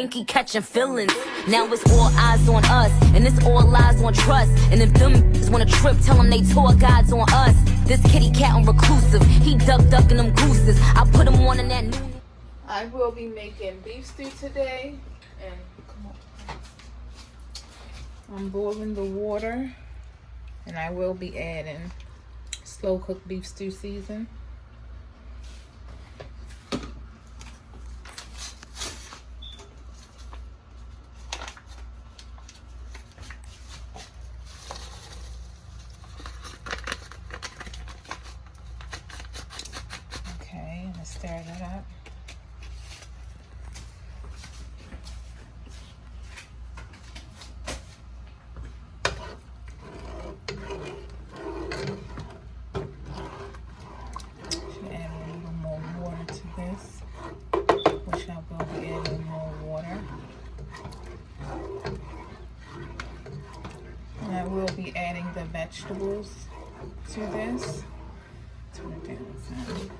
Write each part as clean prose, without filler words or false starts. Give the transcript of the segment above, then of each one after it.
think he catching feelings. Now it's all eyes on us, and it's all lies on trust. And if them wanna trip, tell them they tour guides on us. This kitty cat on reclusive, he ducking them gooses. I put him on in that new. I will be making beef stew today, and I'm boiling the water, and I will be adding slow cooked beef stew season. Okay, let's stir that up. I will be adding the vegetables to this. Turn it down some.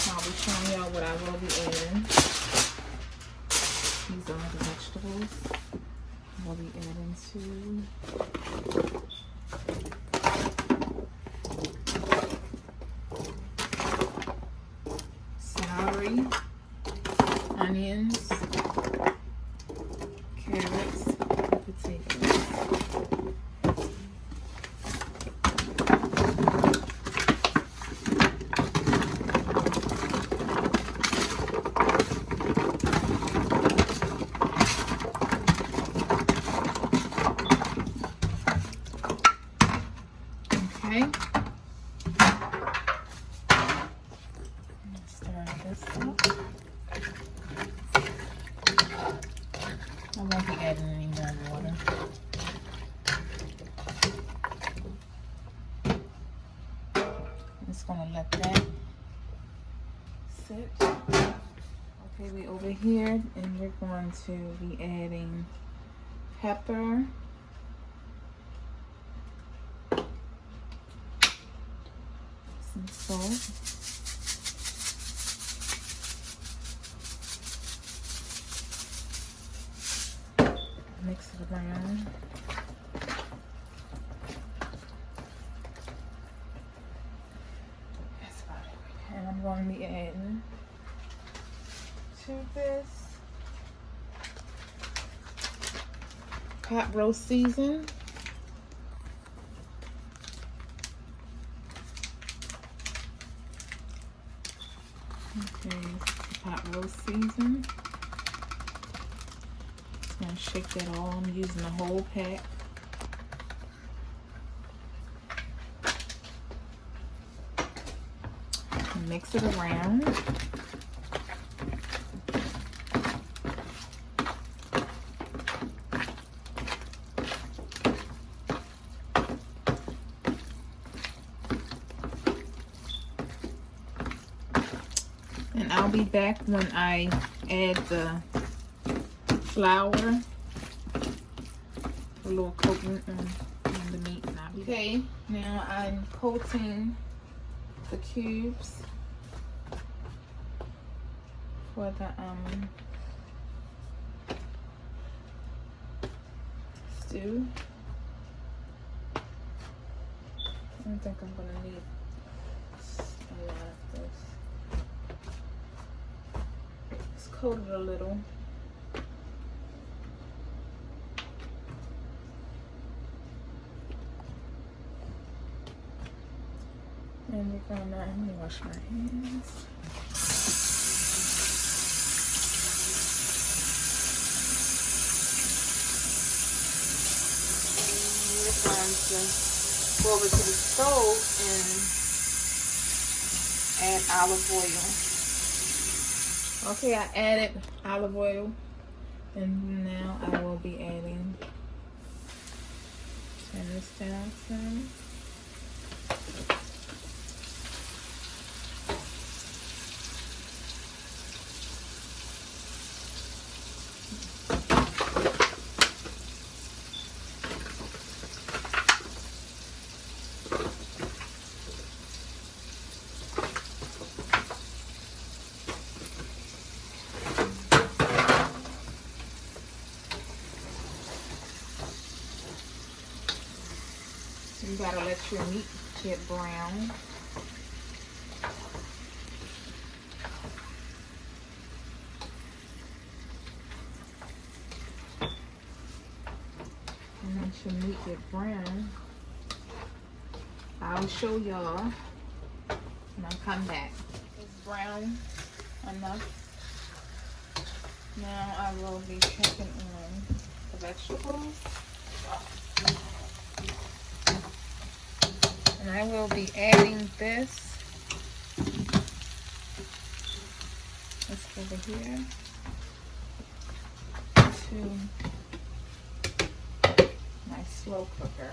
I'll be showing y'all what I will be adding. These are the vegetables I will be adding to celery, onions, carrots, potatoes. Okay. Stir this up. I won't be adding any more water. I'm just gonna let that sit. Okay, we over here, and we're going to be adding pepper, some salt, mix it around. That's about it. And I'm going to be adding to this pot roast season. Okay, the pot roast season. Just gonna shake that all. I'm using the whole pack. Mix it around. And I'll be back when I add the flour, a little coating on the meat. Okay, now I'm coating the cubes for the stew. I don't think I'm gonna need a lot of this. Just coat it a little. And we're gonna, let me wash my hands. We're going to go over to the stove and add olive oil. Okay, I added olive oil, and now I will be adding, turn this down some. You gotta let your meat get brown. And once your meat get brown, I'll show y'all when I come back. It's brown enough. Now I will be checking on the vegetables. And I will be adding this over here to my slow cooker.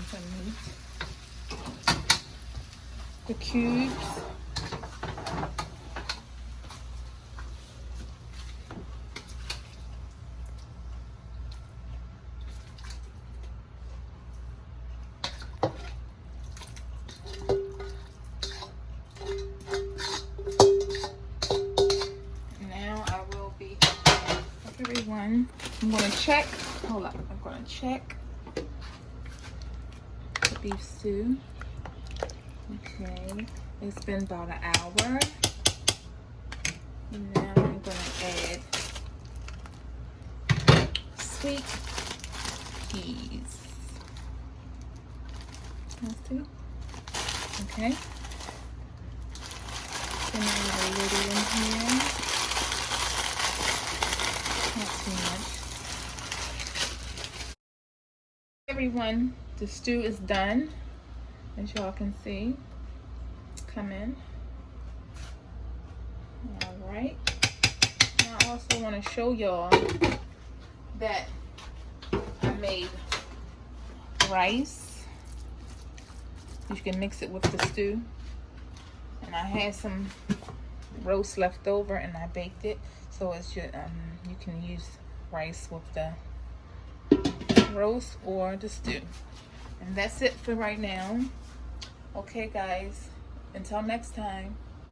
Some meat, the cubes, now I will be everyone. I'm gonna check. Hold up, I'm gonna check beef stew. Okay, it's been about an hour. Now I'm gonna add sweet peas. Let's see. Okay. Then I add a little in here. Not too much. Everyone, the stew is done, as y'all can see. Come in. All right. Now I also want to show y'all that I made rice. You can mix it with the stew. And I had some roast left over, and I baked it, so it's just, you can use rice with the roast or the stew. And that's it for right now. Okay guys, until next time.